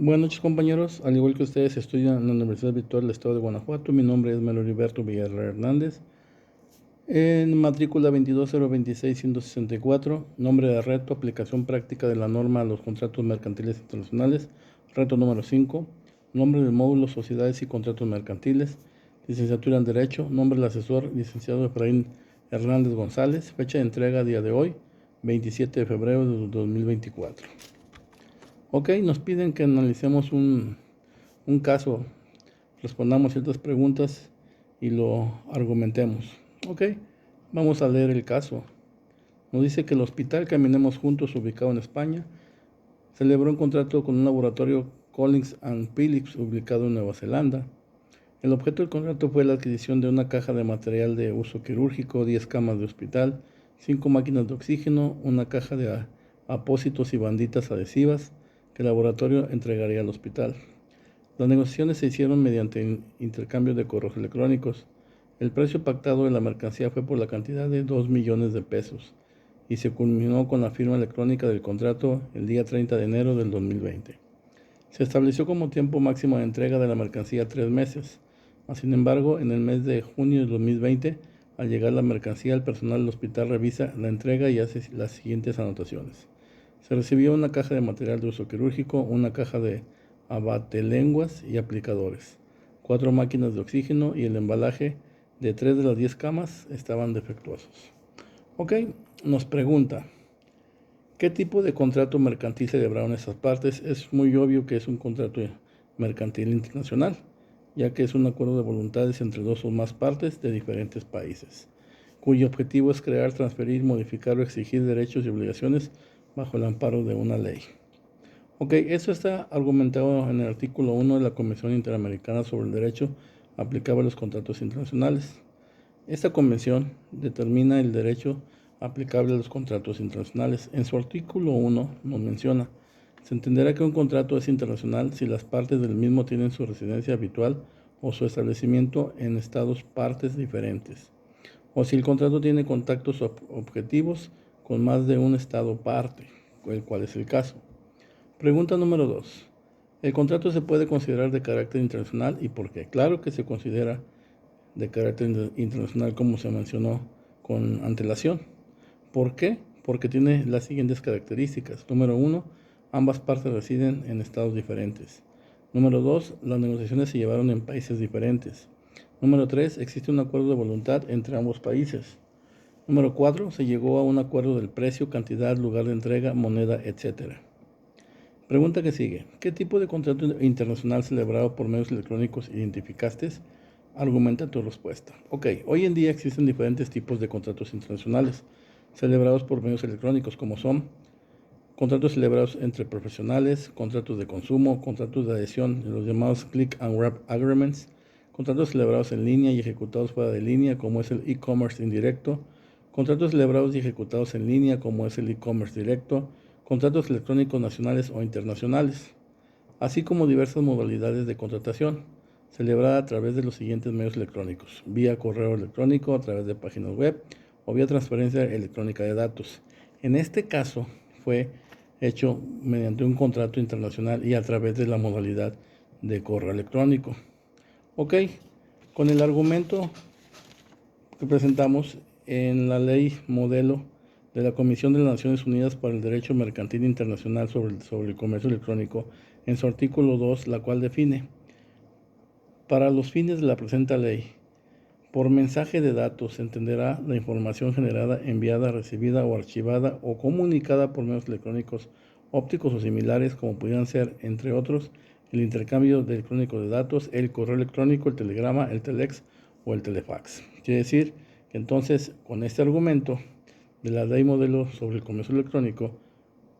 Buenas noches, compañeros. Al igual que ustedes, estudian en la Universidad Virtual del Estado de Guanajuato. Mi nombre es Melo Heriberto Villarreal Hernández. En matrícula 22026164, nombre de reto, aplicación práctica de la norma a los contratos mercantiles internacionales. Reto número 5, nombre del módulo Sociedades y Contratos Mercantiles. Licenciatura en Derecho, nombre del asesor, licenciado Efraín Hernández González. Fecha de entrega, día de hoy, 27 de febrero de 2024. Ok, nos piden que analicemos un caso, respondamos ciertas preguntas y lo argumentemos. Ok, vamos a leer el caso. Nos dice que el Hospital Caminemos Juntos, ubicado en España, celebró un contrato con un laboratorio Collins and Phillips, ubicado en Nueva Zelanda. El objeto del contrato fue la adquisición de una caja de material de uso quirúrgico, 10 camas de hospital, 5 máquinas de oxígeno, una caja de apósitos y banditas adhesivas que el laboratorio entregaría al hospital. Las negociaciones se hicieron mediante intercambio de correos electrónicos. El precio pactado de la mercancía fue por la cantidad de 2 millones de pesos y se culminó con la firma electrónica del contrato el día 30 de enero del 2020. Se estableció como tiempo máximo de entrega de la mercancía 3 meses. Sin embargo, en el mes de junio de 2020, al llegar la mercancía, el personal del hospital revisa la entrega y hace las siguientes anotaciones. Se recibió una caja de material de uso quirúrgico, una caja de abatelenguas y aplicadores, 4 máquinas de oxígeno y el embalaje de 3 de las 10 camas estaban defectuosos. Ok, nos pregunta, ¿qué tipo de contrato mercantil celebraron esas partes? Es muy obvio que es un contrato mercantil internacional, ya que es un acuerdo de voluntades entre dos o más partes de diferentes países, cuyo objetivo es crear, transferir, modificar o exigir derechos y obligaciones bajo el amparo de una ley. Ok, eso está argumentado en el artículo 1 de la Convención Interamericana sobre el Derecho aplicable a los contratos internacionales. Esta convención determina el derecho aplicable a los contratos internacionales. En su artículo 1 nos menciona: se entenderá que un contrato es internacional si las partes del mismo tienen su residencia habitual o su establecimiento en estados partes diferentes, o si el contrato tiene contactos objetivos con más de un estado parte, el cual es el caso. Pregunta número 2. ¿El contrato se puede considerar de carácter internacional y por qué? Claro que se considera de carácter internacional, como se mencionó con antelación. ¿Por qué? Porque tiene las siguientes características. Número 1, ambas partes residen en estados diferentes. Número 2, las negociaciones se llevaron en países diferentes. Número 3, existe un acuerdo de voluntad entre ambos países. Número 4, se llegó a un acuerdo del precio, cantidad, lugar de entrega, moneda, etc. Pregunta que sigue. ¿Qué tipo de contrato internacional celebrado por medios electrónicos identificaste? Argumenta tu respuesta. Ok, hoy en día existen diferentes tipos de contratos internacionales celebrados por medios electrónicos, como son contratos celebrados entre profesionales, contratos de consumo, contratos de adhesión, los llamados Click and Wrap Agreements, contratos celebrados en línea y ejecutados fuera de línea, como es el e-commerce indirecto, contratos celebrados y ejecutados en línea, como es el e-commerce directo, contratos electrónicos nacionales o internacionales, así como diversas modalidades de contratación, celebrada a través de los siguientes medios electrónicos: vía correo electrónico, a través de páginas web o vía transferencia electrónica de datos. En este caso fue hecho mediante un contrato internacional y a través de la modalidad de correo electrónico. Ok, con el argumento que presentamos en la ley modelo de la Comisión de las Naciones Unidas para el Derecho Mercantil Internacional sobre el comercio electrónico, en su artículo 2, la cual define: para los fines de la presente ley, por mensaje de datos se entenderá la información generada, enviada, recibida o archivada o comunicada por medios electrónicos, ópticos o similares, como pudieran ser, entre otros, el intercambio electrónico de datos, el correo electrónico, el telegrama, el telex o el telefax. Quiere decir que entonces, con este argumento de la ley modelo sobre el comercio electrónico,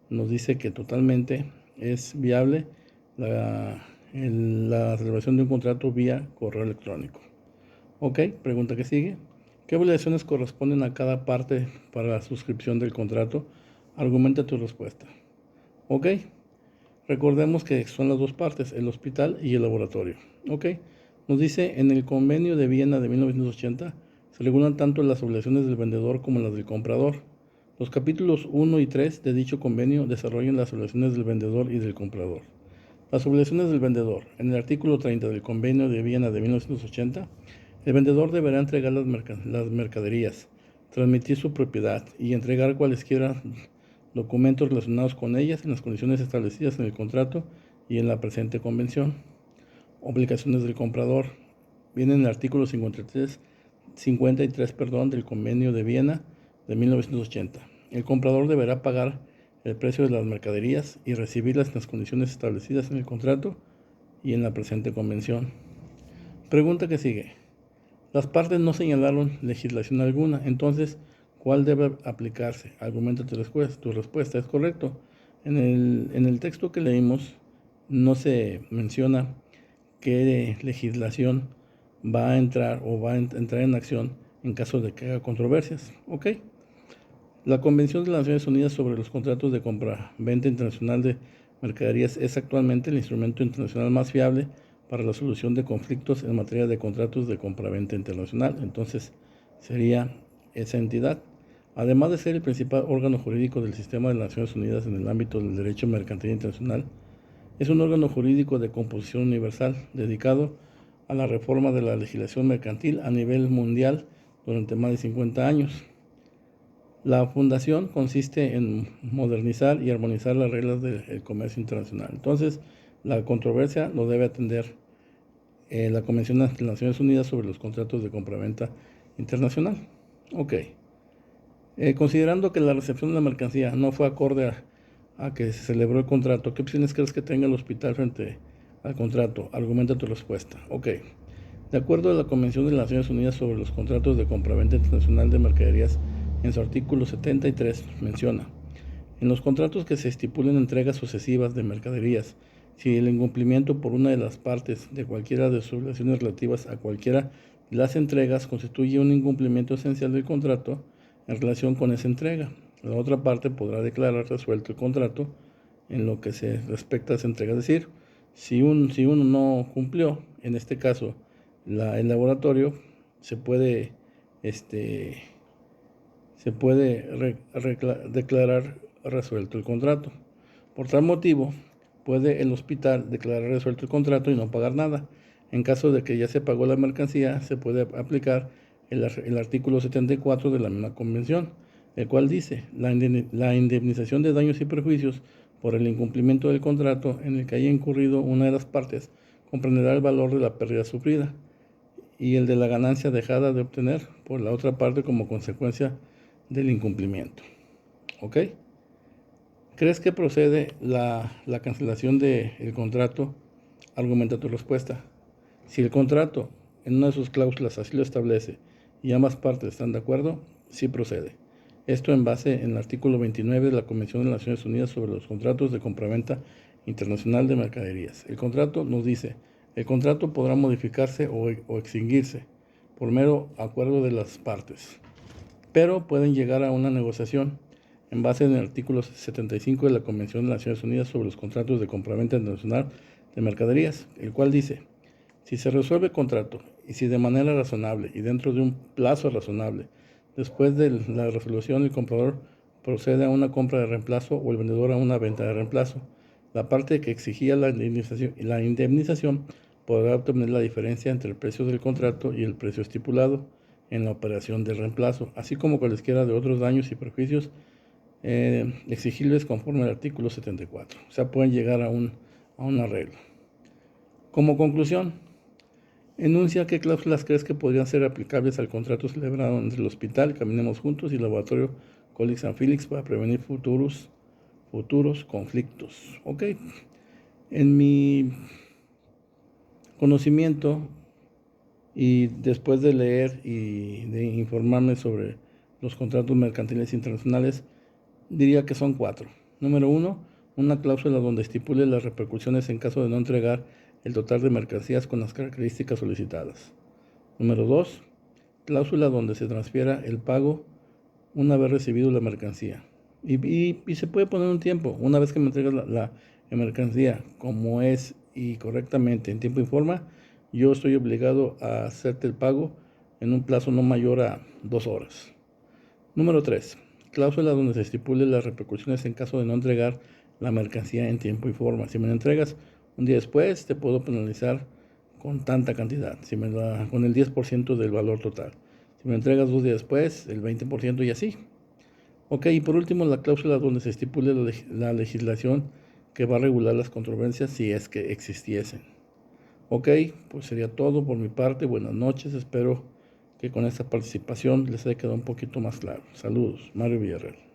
nos dice que totalmente es viable la celebración de un contrato vía correo electrónico. Ok, pregunta que sigue. ¿Qué obligaciones corresponden a cada parte para la suscripción del contrato? Argumenta tu respuesta. Ok, recordemos que son las dos partes, el hospital y el laboratorio. Ok, nos dice: en el Convenio de Viena de 1980 se regulan tanto las obligaciones del vendedor como las del comprador. Los capítulos 1 y 3 de dicho convenio desarrollan las obligaciones del vendedor y del comprador. Las obligaciones del vendedor. En el artículo 30 del Convenio de Viena de 1980, el vendedor deberá entregar las mercaderías, transmitir su propiedad y entregar cualesquiera documentos relacionados con ellas en las condiciones establecidas en el contrato y en la presente convención. Obligaciones del comprador. Viene en el artículo 53 del Convenio de Viena de 1980. El comprador deberá pagar el precio de las mercaderías y recibirlas en las condiciones establecidas en el contrato y en la presente convención. Pregunta que sigue. Las partes no señalaron legislación alguna, entonces, ¿cuál debe aplicarse? Argumenta tu respuesta. ¿Es correcto? En el texto que leímos no se menciona qué legislación va a entrar o va a entrar en acción en caso de que haya controversias. ¿Ok? La Convención de las Naciones Unidas sobre los contratos de compra-venta internacional de mercaderías es actualmente el instrumento internacional más fiable para la solución de conflictos en materia de contratos de compra-venta internacional. Entonces, sería esa entidad. Además de ser el principal órgano jurídico del sistema de las Naciones Unidas en el ámbito del derecho mercantil internacional, es un órgano jurídico de composición universal dedicado a la reforma de la legislación mercantil a nivel mundial durante más de 50 años. La fundación consiste en modernizar y armonizar las reglas del comercio internacional. Entonces, la controversia lo debe atender la Convención de las Naciones Unidas sobre los contratos de compraventa internacional. Ok. Considerando que la recepción de la mercancía no fue acorde a que se celebró el contrato, ¿qué opciones crees que tenga el hospital frente al contrato? Argumenta tu respuesta. Ok. De acuerdo a la Convención de las Naciones Unidas sobre los contratos de compraventa internacional de mercaderías, en su artículo 73 menciona: en los contratos que se estipulen entregas sucesivas de mercaderías, si el incumplimiento por una de las partes de cualquiera de sus obligaciones relativas a cualquiera de las entregas constituye un incumplimiento esencial del contrato en relación con esa entrega, la otra parte podrá declarar resuelto el contrato en lo que se respecta a esa entrega. Es decir, si uno no cumplió, en este caso el laboratorio, se puede declarar resuelto el contrato. Por tal motivo, puede el hospital declarar resuelto el contrato y no pagar nada. En caso de que ya se pagó la mercancía, se puede aplicar el artículo 74 de la misma convención, el cual dice: la indemnización de daños y perjuicios por el incumplimiento del contrato en el que haya incurrido una de las partes comprenderá el valor de la pérdida sufrida y el de la ganancia dejada de obtener por la otra parte como consecuencia del incumplimiento. ¿Ok? ¿Crees que procede la cancelación del contrato? Argumenta tu respuesta. Si el contrato en una de sus cláusulas así lo establece y ambas partes están de acuerdo, sí procede. Esto en base en el artículo 29 de la Convención de las Naciones Unidas sobre los contratos de compraventa internacional de mercaderías. El contrato nos dice: el contrato podrá modificarse o extinguirse por mero acuerdo de las partes, pero pueden llegar a una negociación en base en el artículo 75 de la Convención de las Naciones Unidas sobre los contratos de compraventa internacional de mercaderías, el cual dice: si se resuelve el contrato y si de manera razonable y dentro de un plazo razonable, después de la resolución el comprador procede a una compra de reemplazo o el vendedor a una venta de reemplazo, la parte que exigía la indemnización podrá obtener la diferencia entre el precio del contrato y el precio estipulado en la operación del reemplazo, así como cualesquiera de otros daños y perjuicios exigibles conforme al artículo 74. O sea, pueden llegar a un arreglo. Como conclusión, enuncia qué cláusulas crees que podrían ser aplicables al contrato celebrado entre el Hospital Caminemos Juntos y el Laboratorio Colix and Felix para prevenir futuros conflictos. Ok. En mi conocimiento y después de leer y de informarme sobre los contratos mercantiles internacionales, diría que son 4. Número 1, una cláusula donde estipule las repercusiones en caso de no entregar el total de mercancías con las características solicitadas. Número 2, cláusula donde se transfiera el pago una vez recibido la mercancía. Y se puede poner un tiempo. Una vez que me entregas la mercancía como es y correctamente en tiempo y forma, yo estoy obligado a hacerte el pago en un plazo no mayor a 2 horas. Número 3. Cláusula donde se estipule las repercusiones en caso de no entregar la mercancía en tiempo y forma. Si me la entregas Un día después te puedo penalizar con tanta cantidad, con el 10% del valor total. Si me entregas 2 días después, el 20% y así. Ok, y por último, la cláusula donde se estipule la legislación que va a regular las controversias si es que existiesen. Ok, pues sería todo por mi parte. Buenas noches, espero que con esta participación les haya quedado un poquito más claro. Saludos, Mario Villarreal.